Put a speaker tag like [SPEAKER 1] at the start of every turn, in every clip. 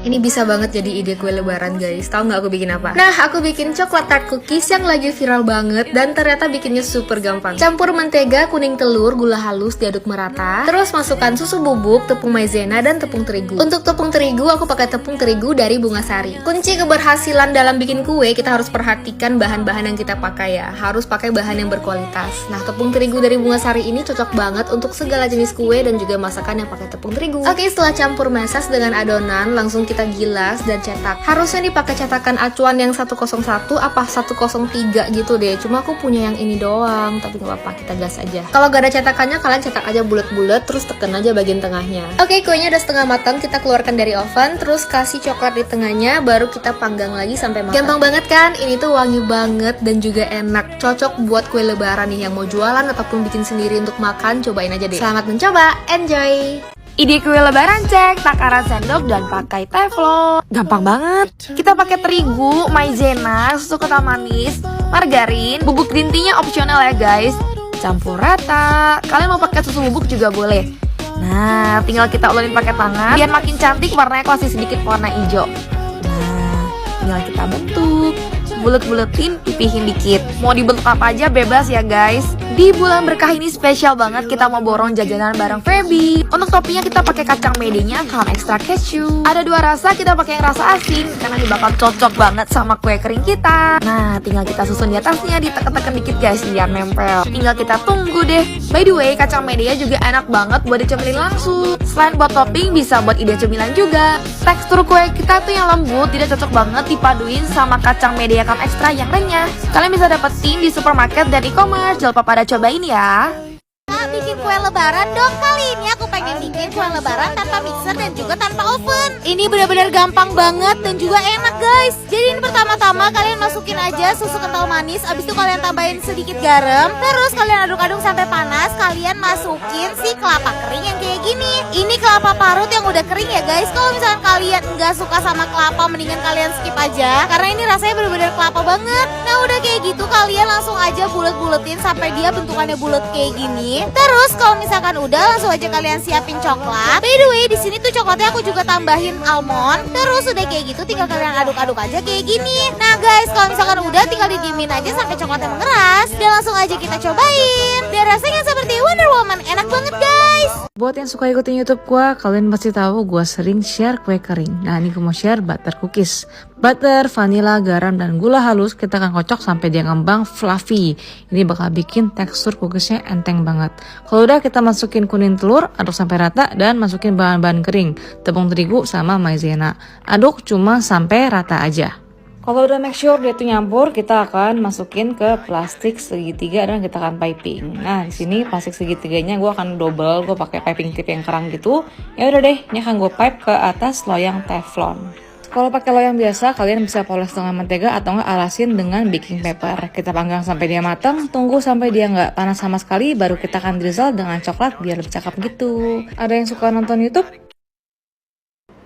[SPEAKER 1] Ini bisa banget jadi ide kue lebaran guys. Tahu nggak aku bikin apa? Nah, aku bikin coklat tart cookies yang lagi viral banget dan ternyata bikinnya super gampang. Campur mentega, kuning telur, gula halus diaduk merata. Terus masukkan susu bubuk, tepung maizena dan tepung terigu. Untuk tepung terigu aku pakai tepung terigu dari Bunga Sari. Kunci keberhasilan dalam bikin kue, kita harus perhatikan bahan-bahan yang kita pakai ya. Harus pakai bahan yang berkualitas. Nah, tepung terigu dari Bunga Sari ini cocok banget untuk segala jenis kue dan juga masakan yang pakai tepung terigu. Oke, setelah campur mesas dengan adonan, langsung kita gilas dan cetak. Harusnya dipakai cetakan acuan yang 101 apa 103 gitu deh. Cuma aku punya yang ini doang, tapi nggak apa-apa, kita gas aja. Kalau gak ada cetakannya, kalian cetak aja bulat-bulat, terus tekan aja bagian tengahnya. Oke, kuenya udah setengah matang, kita keluarkan dari oven, terus kasih coklat di tengahnya, baru kita panggang lagi sampai matang. Gampang banget kan? Ini tuh wangi banget dan juga enak. Cocok buat kue lebaran nih yang mau jualan ataupun bikin sendiri untuk makan. Cobain aja deh. Selamat mencoba, enjoy!
[SPEAKER 2] Ide kue lebaran cek, takaran sendok dan pakai teflon. Gampang banget. Kita pakai terigu, maizena, susu kental manis, margarin, bubuk gintinya opsional ya guys. Campur rata. Kalian mau pakai susu bubuk juga boleh. Nah, tinggal kita ulurin pakai tangan biar makin cantik, warnanya kasih sedikit warna hijau. Nah, tinggal kita bentuk. Bulet-buletin, pipihin dikit. Mau dibentuk apa aja bebas ya guys. Di bulan berkah ini spesial banget, kita mau borong jajanan bareng Feby. Untuk toppingnya kita pakai kacang medenya sama ekstra keju. Ada dua rasa, kita pakai yang rasa asin karena ini bakal cocok banget sama kue kering kita. Nah, tinggal kita susun di atasnya, ditekan-tekan dikit guys biar nempel. Tinggal kita tunggu deh. By the way, kacang medenya juga enak banget buat dicemilin langsung. Selain buat topping, bisa buat ide cemilan juga. Tekstur kue kita tuh yang lembut, tidak cocok banget dipaduin sama kacang media kam ekstra yang renyah. Kalian bisa dapetin di supermarket dan e-commerce. Jangan lupa pada cobain ya.
[SPEAKER 3] Bikin kue lebaran dong. Kali ini aku pengen bikin kue lebaran tanpa mixer dan juga tanpa oven. Ini benar-benar gampang banget dan juga enak guys. Jadi ini pertama-tama kalian masukin aja susu kental manis. Abis itu kalian tambahin sedikit garam. Terus kalian aduk-aduk sampai panas. Kalian masukin si kelapa kering yang kayak gini. Ini kelapa parut yang udah kering ya guys. Kalau misalkan kalian nggak suka sama kelapa, mendingan kalian skip aja, karena ini rasanya benar-benar kelapa banget. Nah udah kayak gitu, kalian langsung aja bulet-buletin sampai dia bentukannya bulat kayak gini. Terus kalau misalkan udah, langsung aja kalian siapin coklat. By the way, di sini tuh coklatnya aku juga tambahin almond. Terus udah kayak gitu, tinggal kalian aduk-aduk aja kayak gini. Nah guys, kalau misalkan udah, tinggal didiemin aja sampai coklatnya mengeras. Dan langsung aja kita cobain. Dan rasanya seperti Wonder Woman, enak banget guys.
[SPEAKER 2] Buat yang suka ikutin YouTube gua, kalian pasti tahu gua sering share kue kering. Nah, ini gua mau share butter cookies. Butter, vanilla, garam, dan gula halus kita akan kocok sampai dia ngembang fluffy. Ini bakal bikin tekstur cookiesnya enteng banget. Kalau udah, kita masukin kuning telur, aduk sampai rata, dan masukin bahan-bahan kering, tepung terigu sama maizena. Aduk cuma sampai rata aja. Kalau udah make sure dia tuh nyampur, kita akan masukin ke plastik segitiga dan kita akan piping. Nah, di sini plastik segitiganya gue akan double, gue pakai piping tip yang kerang gitu. Ya udah deh, ini akan gue pipe ke atas loyang teflon. Kalau pakai loyang biasa, kalian bisa poles dengan mentega atau nggak alasin dengan baking paper. Kita panggang sampai dia matang, tunggu sampai dia nggak panas sama sekali, baru kita akan drizzle dengan coklat biar lebih cakep gitu. Ada yang suka nonton YouTube?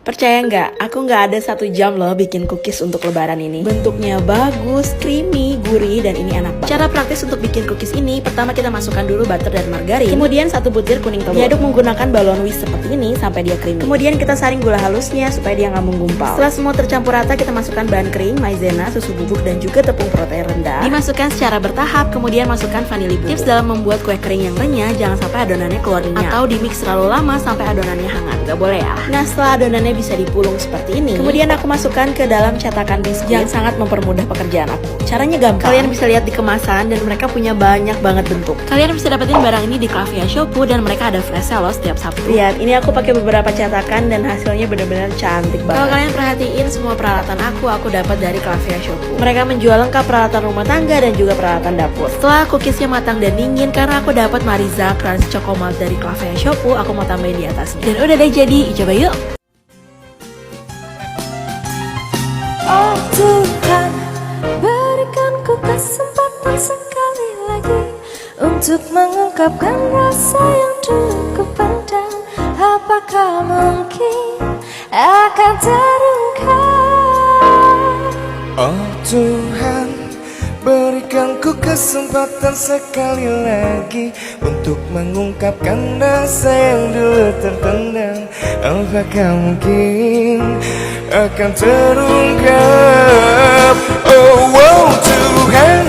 [SPEAKER 4] Percaya nggak? Aku nggak ada 1 jam loh bikin cookies untuk lebaran ini. Bentuknya bagus, creamy, gurih, dan ini enak banget. Cara praktis untuk bikin cookies ini, pertama kita masukkan dulu butter dan margarin. Kemudian 1 butir kuning telur. Diaduk menggunakan balon whisk seperti ini sampai dia creamy. Kemudian kita saring gula halusnya supaya dia nggak menggumpal. Setelah semua tercampur rata, kita masukkan bahan kering, maizena, susu bubuk, dan juga tepung protein rendah. Dimasukkan secara bertahap, kemudian masukkan vanili bubuk. Tips dalam membuat kue kering yang renyah, jangan sampai adonannya keluar minyak. Atau di mix terlalu lama sampai adonannya hangat. Gak boleh ya. Nah, setelah adonannya bisa dipulung seperti ini, kemudian aku masukkan ke dalam cetakan biskuit yang sangat mempermudah pekerjaan aku. Caranya gampang. Kalian bisa lihat di kemasan dan mereka punya banyak banget bentuk. Kalian bisa dapetin barang ini di Clavia Shopee dan mereka ada flash sale loh setiap Sabtu. Lihat, ini aku pakai beberapa cetakan dan hasilnya benar-benar cantik banget. Kalau kalian perhatiin, semua peralatan aku dapat dari Clavia Shopee. Mereka menjual lengkap peralatan rumah tangga dan juga peralatan dapur. Setelah cookiesnya matang dan dingin, karena aku dapat Mariza Crunch Choco Malt dari Clavia Shopee, aku mau tambahin di atasnya. Dan udah deh jadi, coba yuk.
[SPEAKER 5] Oh Tuhan, berikan ku kesempatan sekali lagi untuk mengungkapkan rasa yang dulu kupendam. Apakah mungkin akan terungkap?
[SPEAKER 6] Oh Tuhan, berikan ku kesempatan sekali lagi untuk mengungkapkan rasa yang dulu terpendam. Apakah mungkin akan terungkap. Oh, oh Tuhan,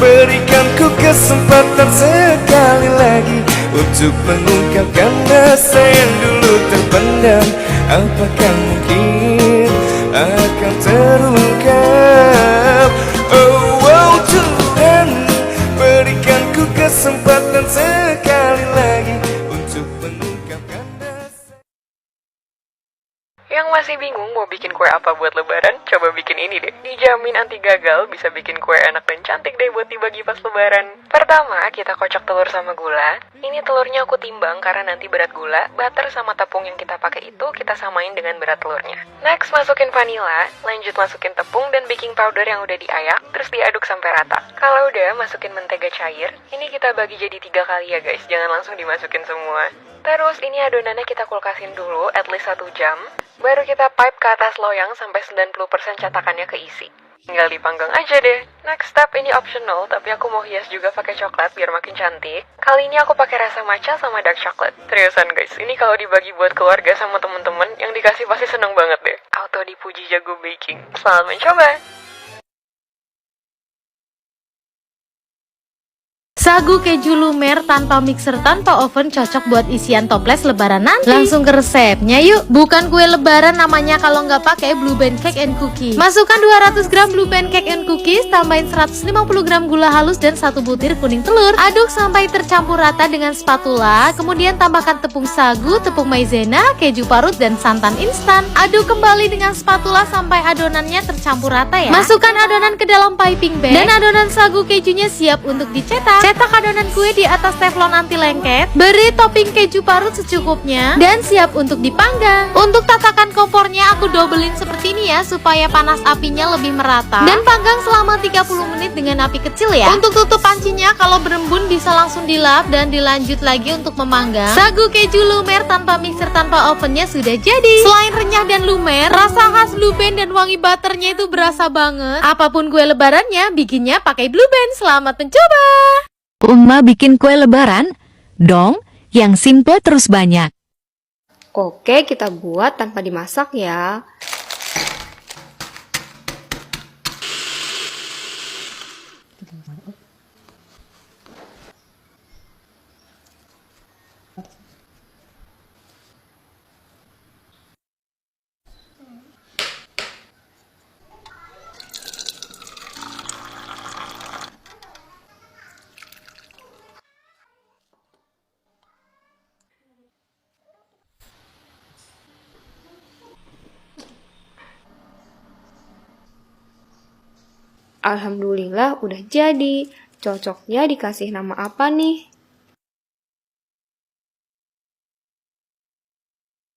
[SPEAKER 6] berikan ku kesempatan sekali lagi untuk mengungkapkan rasa yang dulu terpendam. Apakah mungkin akan terungkap? Oh, oh Tuhan, berikan ku kesempatan sekali lagi untuk mengungkapkan rasa.
[SPEAKER 7] Yang masih bingung mau bikin kue apa buat lebaran? Coba bikin ini deh. Dijamin anti gagal, bisa bikin kue enak dan cantik deh buat dibagi pas lebaran. Pertama, kita kocok telur sama gula. Ini telurnya aku timbang karena nanti berat gula, butter sama tepung yang kita pakai itu kita samain dengan berat telurnya. Next, masukin vanila, lanjut masukin tepung dan baking powder yang udah diayak, terus diaduk sampai rata. Kalau udah, masukin mentega cair. Ini kita bagi jadi 3 kali ya guys, jangan langsung dimasukin semua. Terus ini adonannya kita kulkasin dulu at least 1 jam. Baru kita pipe ke atas loyang sampai 90% catakannya keisi. Tinggal dipanggang aja deh. Next step ini optional, tapi aku mau hias juga pakai coklat biar makin cantik. Kali ini aku pakai rasa matcha sama dark chocolate. Seriusan guys, ini kalau dibagi buat keluarga sama temen-temen, yang dikasih pasti seneng banget deh. Auto dipuji jago baking. Selamat mencoba!
[SPEAKER 1] Sagu keju lumer tanpa mixer tanpa oven cocok buat isian toples lebaran nanti. Langsung ke resepnya yuk. Bukan kue lebaran namanya kalau nggak pakai Blue Band Cake and Cookies. Masukkan 200 gram Blue Band Cake and Cookies, tambahin 150 gram gula halus dan 1 butir kuning telur. Aduk sampai tercampur rata dengan spatula. Kemudian tambahkan tepung sagu, tepung maizena, keju parut dan santan instan. Aduk kembali dengan spatula sampai adonannya tercampur rata ya. Masukkan adonan ke dalam piping bag dan adonan sagu kejunya siap untuk dicetak. Cetak adonan kue di atas teflon anti lengket, beri topping keju parut secukupnya, dan siap untuk dipanggang. Untuk tatakan kompornya aku dobelin seperti ini ya, supaya panas apinya lebih merata. Dan panggang selama 30 menit dengan api kecil ya. Untuk tutup pancinya, kalau berembun bisa langsung dilap dan dilanjut lagi untuk memanggang. Sagu keju lumer tanpa mixer tanpa ovennya sudah jadi. Selain renyah dan lumer, rasa khas Blue Band dan wangi butternya itu berasa banget. Apapun kue lebarannya, bikinnya pakai Blue Band. Selamat mencoba!
[SPEAKER 8] Uma bikin kue lebaran? Dong, yang simple terus banyak.
[SPEAKER 1] Oke, kita buat tanpa dimasak ya. Alhamdulillah udah jadi. Cocoknya dikasih nama apa nih?